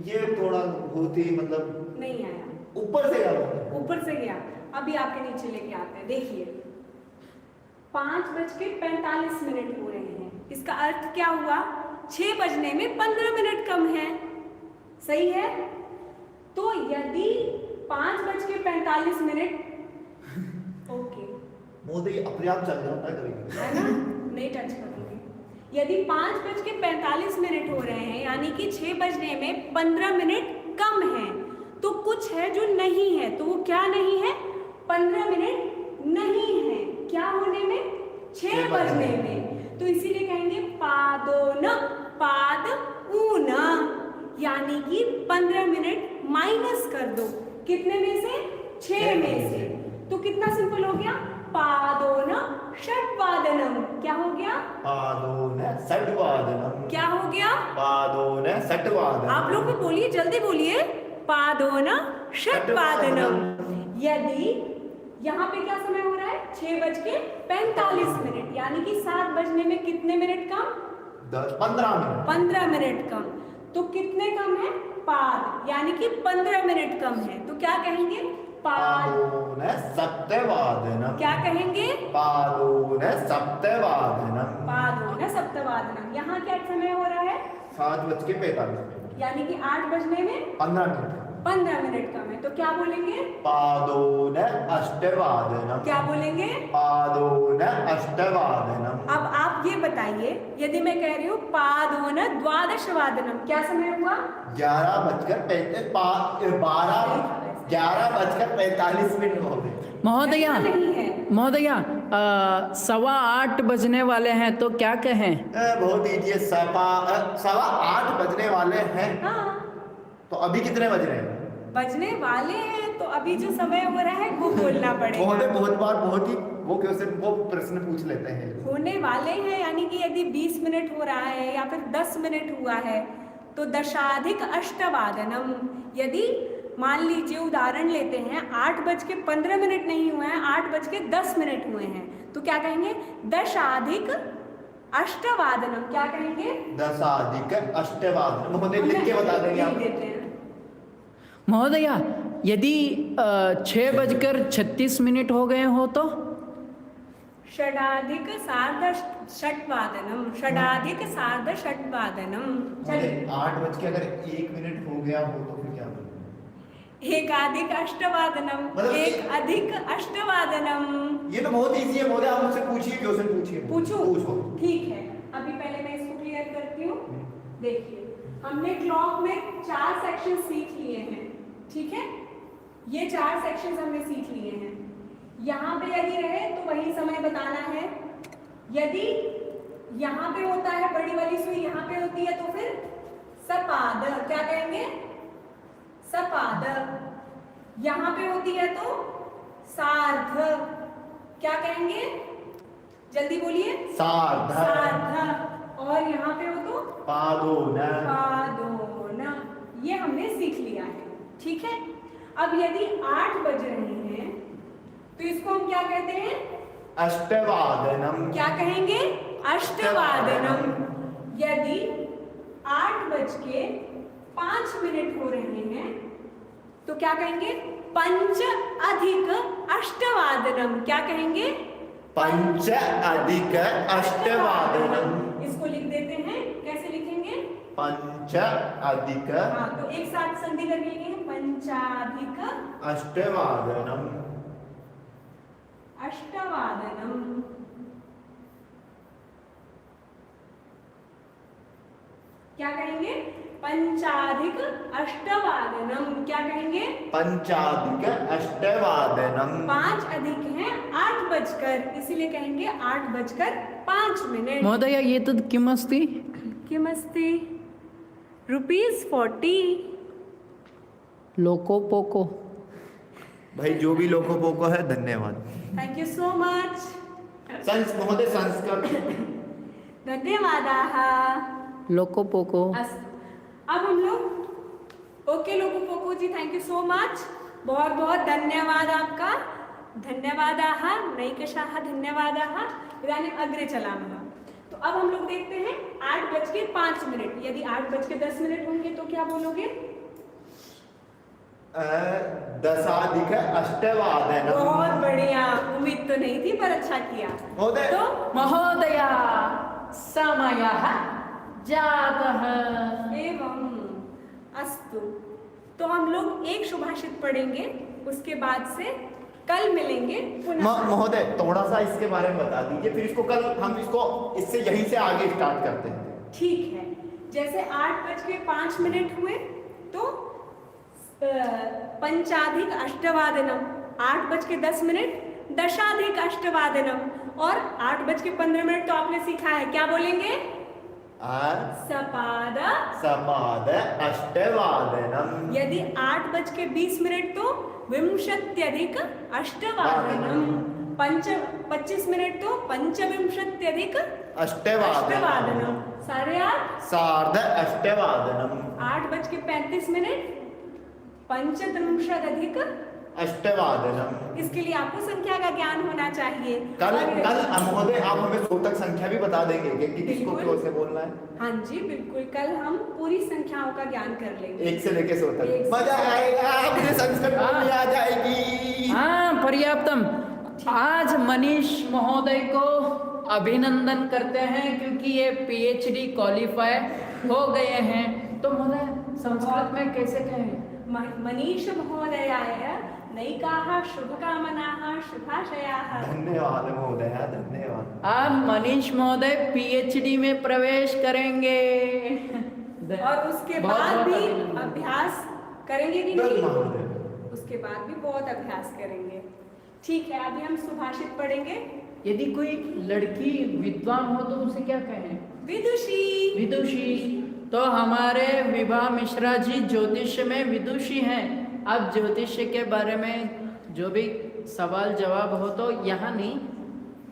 ये थोड़ा बहुत ही मतलब नहीं आया, ऊपर से गया। ऊपर से गया। अभी आपके नीचे लेके आते हैं। देखिए 5:45 हो रहे हैं। इसका अर्थ क्या हुआ? 6 बजने में 15 मिनट कम है। सही है? तो यदि 5:45 ओके महोदय अपने आप चल जाता है कभी है ना, नहीं टच करूंगी। यदि 5:45 हो रहे हैं, यानी कि 6 बजने में 15 मिनट कम है, तो कुछ है जो नहीं है। तो वो क्या नहीं है? 15 मिनट नहीं है। क्या होने में? 6 बजने में। तो इसीलिए कहेंगे पादोन, पाद ऊन, यानी कि 15 मिनट माइनस कर दो। कितने में से? 6 में से। तो कितना सिंपल हो गया? पादोन षट्वादनम। क्या हो गया? पादोन षट्वादनम। क्या हो गया? पादोन षट्वादनम। आप लोग भी बोलिए, जल्दी बोलिए। पादोन षट्वादनम। यदि यहाँ पे क्या समय हो रहा है? 6:45, यानी कि 7 बजने में कितने मिनट कम? 15 मिनट। 15 मिनट कम। तो कितने कम है? पाद, यानी कि 15 मिनट कम है। तो क्या कहेंगे? पादोन सप्तवादनम। क्या कहेंगे? पादोन सप्तवादनम। पादोन सप्तवादनम। यहाँ क्या समय हो रहा है? 7:45, यानी कि 8 बजने में 15 मिनट। 15 मिनट कम है, तो क्या बोलेंगे? पादोन अष्टवादनम। क्या बोलेंगे? पादोन अष्टवादनम। अब आप ये बताइए, यदि मैं कह रही हूँ पादोन द्वादशवादनम, क्या समय हुआ? 11:45 मिनट हो गए। महोदया, नहीं है। महोदया, 8:15 बजने वाले हैं तो क्या कहें? बहुत इजी है। 8:15 बजने वाले हैं। हाँ, तो अभी कितने बज रहे हैं? बजने वाले हैं, तो अभी जो समय हो रहा है वो बोलना पड़ेगा। बहुत बार बहुत ही वो प्रश्न पूछ लेते हैं। होने वाले हैं यानी कि यदि 20 मिनट हो रहा है या फिर 10 मिनट हुआ है तो दशाधिक अष्टवादनम। यदि मान लीजिए उदाहरण लेते हैं 8:15 नहीं हुए हैं, 8:10 हुए हैं, तो क्या कहेंगे? दशाधिक अष्टवादनम। क्या कहेंगे? दशाधिक अष्टवादनम। महोदय लिख के बता देंगे आप? देते हैं। महोदया, यदि 6:36 हो गए हो तो? षडाधिक सार्धषट्वादनम। षडाधिक सार्धषट्वादनम। चलिए, 8 बज के अगर 1 मिनट हो गया हो तो फिर क्या बोलेंगे? एकाधिक अष्टवादनम। मतलब एक अधिक अष्टवादनम। ये तो बहुत इजी है महोदय, आप मुझसे पूछिए, क्वेश्चन पूछिए। पूछो? ठीक है, अभी पहले मैं इसको क्लियर करती हूँ। देखिए, हमने क्लॉक में 4 सेक्शन सीख लिए हैं, ठीक है? ये 4 सेक्शन हमने सीख लिए हैं। यहाँ पे यदि रहे तो वही समय बताना है। यदि यहाँ पे होता है बड़ी वाली सुई, यहाँ पे होती है, तो फिर सपाद। क्या कहेंगे? सपाद। यहाँ पे होती है तो सार्ध। क्या कहेंगे? जल्दी बोलिए। सार्ध। सार्ध। और यहाँ पे हो तो पादोन। पादोन। ये हमने सीख लिया है, ठीक है? अब यदि 8 बज रहे हैं तो इसको हम क्या कहते हैं? अष्टवादनम। क्या कहेंगे? अष्टवादनम। यदि 8:05 हो रहे हैं तो क्या कहेंगे? पंच अधिक अष्टवादनम। क्या कहेंगे? पंच अधिक अष्टवादनम। इसको लिख देते हैं, कैसे लिखेंगे? पंच अधिक। हाँ, तो एक साथ संधि करके लिखेंगे पंचाधिक अष्टवादनम। अष्टवादनम। क्या कहेंगे? पंचाधिक अष्टवादनम। क्या कहेंगे? पंचाधिक अष्टवादनम। 5 अधिक हैं 8 बजकर, इसीलिए कहेंगे 8:05। महोदया, ये तद् किम् अस्ति? किमस्ति? ₹40। लोको पोको। भाई जो भी लोको पोको है, धन्यवाद। Thank you so much. महोदय संस्कृत। धन्यवादाः। लोको पोको। अस्तु, अब हम लोग ओके लोको पोको जी, थैंक यू सो मच। बहुत बहुत धन्यवाद आपका। धन्यवादाः नैकषाः धन्यवादाः। इदानीम् अग्रे चलामः। तो अब हम लोग देखते हैं 8:05। यदि 8:10 होंगे तो क्या बोलोगे? दशाधिक अष्टवादनम। बहुत बढ़िया, उम्मीद तो नहीं थी पर अच्छा किया। महोदय। तो महोदया, समयः जातः। एवं अस्तु, तो हम लोग एक सुभाषित पढ़ेंगे, उसके बाद से कल मिलेंगे पुनः। महोदय थोड़ा सा इसके बारे में बता दीजिए, फिर इसको कल हम इससे यहीं से आगे स्टार्ट करते हैं। ठीक है, जैसे 8:05 हुए तो पंचाधिक अष्टवादनम। 8:10 दशाधिक अष्टवादनम। और 8:15 तो आपने सीखा है, क्या बोलेंगे? सपाद। सपाद अष्टवादनम। यदि 8:20 तो विंशत्यधिक अष्टवादनम। 25 तो पंचविंशत्यधिक अष्टवादनम। 8:30 सार्ध अष्टवादनम। 8:35 पंचत्रिंशदधिक अष्टवादनम। इसके लिए आपको संख्या का ज्ञान होना चाहिए। कल महोदय आप हमें सूतक संख्या भी बता देंगे कि किसको बिल्कुल। कैसे बोलना है? हाँ जी बिल्कुल, कल हम पूरी संख्याओं का ज्ञान कर लेंगे। 1 से लेके 100 एक तक। से- मजा आएगा, मुझे संस्कृत बोलनी आ जाएगी। हाँ, पर्याप्तम। आज मनीष महोदय को अभिनंदन करते हैं क्योंकि ये PhD क्वालिफाई हो गए हैं। तो महोदय संस्कृत में कैसे कहें? मनीष महोदयाय नैकाः शुभकामनाः शुभाशयाः। धन्यवाद महोदय, धन्यवाद। आप मनीष महोदय पीएचडी में प्रवेश करेंगे और उसके बहुत बाद बहुत भी अभिनंदन। अभ्यास करेंगे कि बिल्कुल नहीं? महोदय। उसके बाद भी बहुत अभ्यास करेंगे। ठीक है, अभी हम सुभाषित पढ़ेंगे। यदि कोई लड़की विद्वान हो तो उसे क्या कहें? विदुषी। विदुषी। तो हमारे विभा मिश्रा जी ज्योतिष में विदुषी हैं। आप ज्योतिष के बारे में जो भी सवाल जवाब हो तो यहाँ नहीं,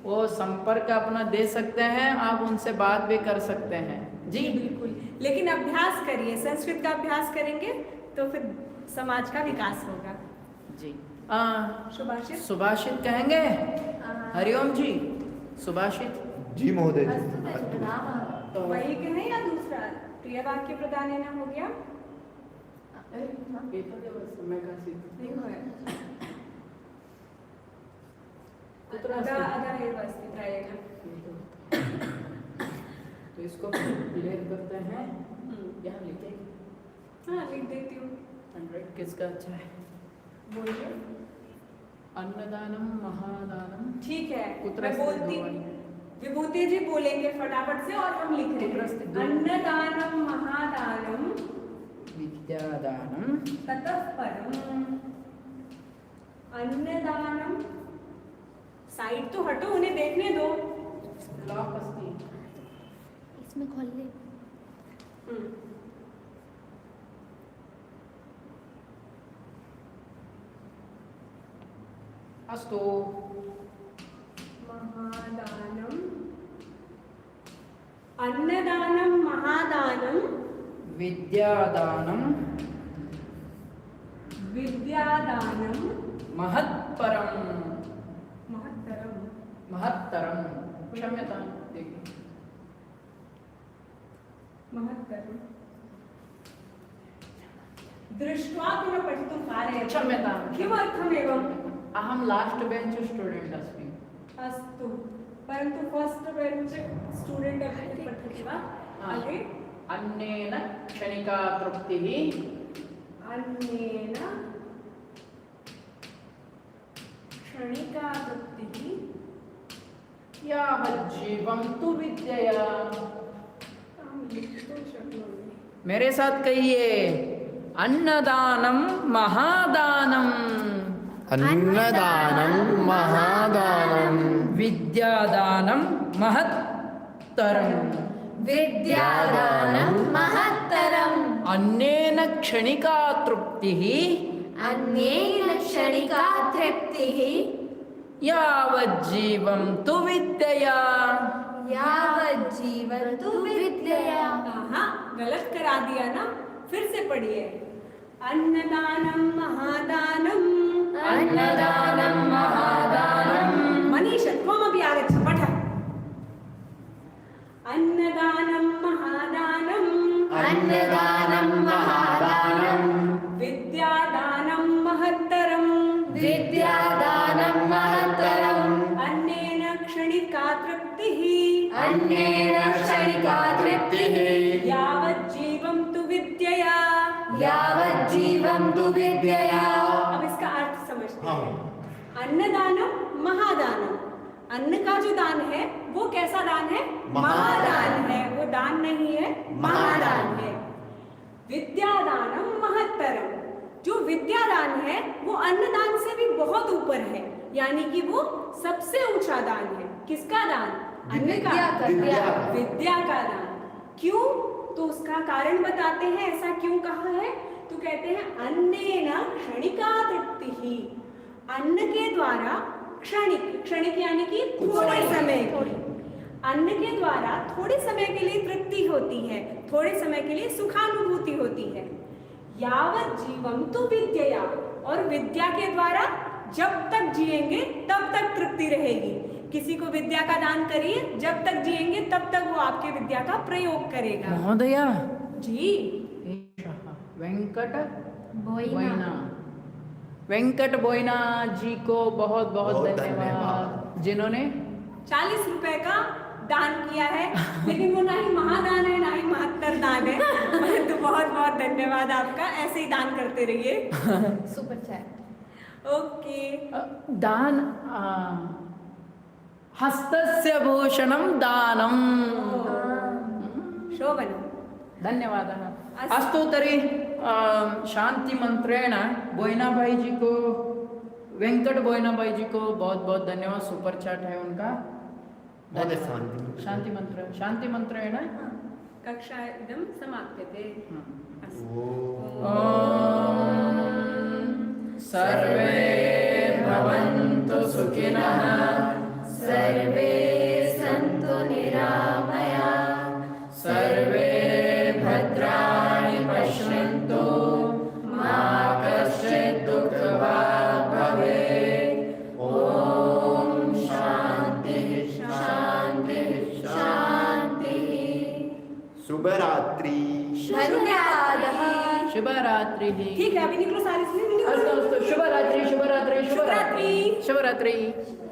वो संपर्क अपना दे सकते हैं, आप उनसे बात भी कर सकते हैं जी। बिल्कुल, लेकिन अभ्यास करिए, संस्कृत का अभ्यास करेंगे तो फिर समाज का विकास होगा जी। सुभाषित। सुभाषित कहेंगे? हरिओम जी, सुभाषित। जी महोदय अस्तु जी। तर्हि नाम तो वही कहें या दूसरा प्रिय वाक्य प्रदान हो गया? ये तो देव समय का सिद्ध। नहीं होया। कुत्रा अदा से- अदा हे व्यवस्थित रहेगा। तो इसको क्लियर करते हैं। यहाँ लिखे हाँ, लिख देती हूँ। 100 किसका अच्छा है? बोलिए। अन्नदानम महादानम। ठीक है, कुत्रा मैं से बोलती, दो विभूति जी बोलेंगे फटाफट से और हम लिख कुत्रा रहे से हैं। दो। अन्नदानम महादानम विद्यादानम ततः परम। अन्नदानम, साइड तो हटो, उन्हें देखने दो। लॉक अस्ति। इसमें खोल ले। अस्तु। महादानम, अन्नदानम महादानम विद्यादानम विद्यादानम महत्परम। महत्तरम। महत्तरम। क्षम्यतां देखिए। महत्तरम। दृष्ट्वा किं पठितुं कारयति? क्षम्यतां। किमर्थमेवम्? अहं लास्ट बेंच स्टूडेंट अस्मि। अस्तु, परन्तु फर्स्ट बेंच स्टूडेंट अपि पठति वा? अग्रे। अन्नेन क्षणिका तृप्तिः अन्नेन क्षणिका तृप्तिः यावज्जीवं तु विद्यया। अहं लिखितुं शक्नोमि। मेरे साथ कहिए, अन्नदानम महादानम अन्नदानं महादानं विद्यादानम महत्तरम विद्यादानं महत्तरम् अन्नेन क्षणिका तृप्तिः अन्येन क्षणिका तृप्तिः यावज्जीवं तु विद्यया। यावज्जीवन तु विद्यया। हाँ, गलत करा दिया ना, फिर से पढ़िए। अन्नदानम महादानम। अन्नदानं महादानम्। मनीष त्वमपि आगच्छ, पठ। अन्नदानं महादानम् अन्नदानं महादानम्। विद्यादानं महत्तरम् विद्यादानं महत्तरम्। अन्नेन क्षणिका तृप्तिः अन्येन क्षणिका तृप्तिः यावज्जीवं तु विद्यया। यावज्जीवं तु विद्यया। अब इसका अर्थ समझते हाँ। हैं। अन्नदानम महादानम, अन्न का जो दान है वो कैसा दान है? महादान है। वो दान नहीं है, महादान है। विद्यादानम महत्तरम, जो विद्यादान है वो अन्नदान से भी बहुत ऊपर है, यानी कि वो सबसे ऊंचा दान है। किसका दान? अन्न का, विद्या का दान। क्यों? तो उसका कारण बताते हैं, ऐसा क्यों कहा है? तो कहते हैं अन्नेन क्षणिका तृप्तिः, अन्न के द्वारा क्षणिक, क्षणिक यानी कि थोड़े समय, अन्न के द्वारा थोड़े समय के लिए तृप्ति होती है, थोड़े समय के लिए सुखानुभूति होती है। यावत जीवम तु विद्यया, और विद्या के द्वारा जब तक जिएंगे तब तक तृप्ति रहेगी। किसी को विद्या का दान करिए, जब तक जिएंगे तब तक वो आपके विद्या का प्रयोग करेगा। महोदया जी। वेंकट बोइना। बोइना, वेंकट बोइना जी को बहुत बहुत बहुत धन्यवाद, जिन्होंने 40 रुपए का दान किया है, लेकिन वो ना ही महादान है ना ही महत्तर दान है, परंतु बहुत बहुत धन्यवाद आपका, ऐसे ही दान करते रहिए। Super chat. ओके, दान हस्तस्य भूषणं दानम् शोभनं। धन्यवादः। अस्तु। अस्तु तर्हि शांति मंत्रेण बोइनाभाई जी को, वेंकट बोइनाभाई जी को बहुत बहुत धन्यवाद, सुपर चैट है उनका। महोदय, धन्यवाद। शांति मंत्र। शांति मंत्रेण कक्षा इदं समाप्यते। अस्तु। ॐ सर्वे भवन्तु सुखिनः, सर्वे सन्तु निरामया, सर्वे भद्राणि पश्यन्तु, मा कश्चित् दुःखभाग् भवेत्। ॐ शान्तिः शान्तिः शान्तिः। शुभ रात्रि। धन्यवादः। शुभरात्रिः। ठीक है, अभी निकलो सारे से, निकलो। अस्तु अस्तु, शुभरात्रि शुभरात्रि शुभरात्रि शुभरात्रि। शुभरात्रि।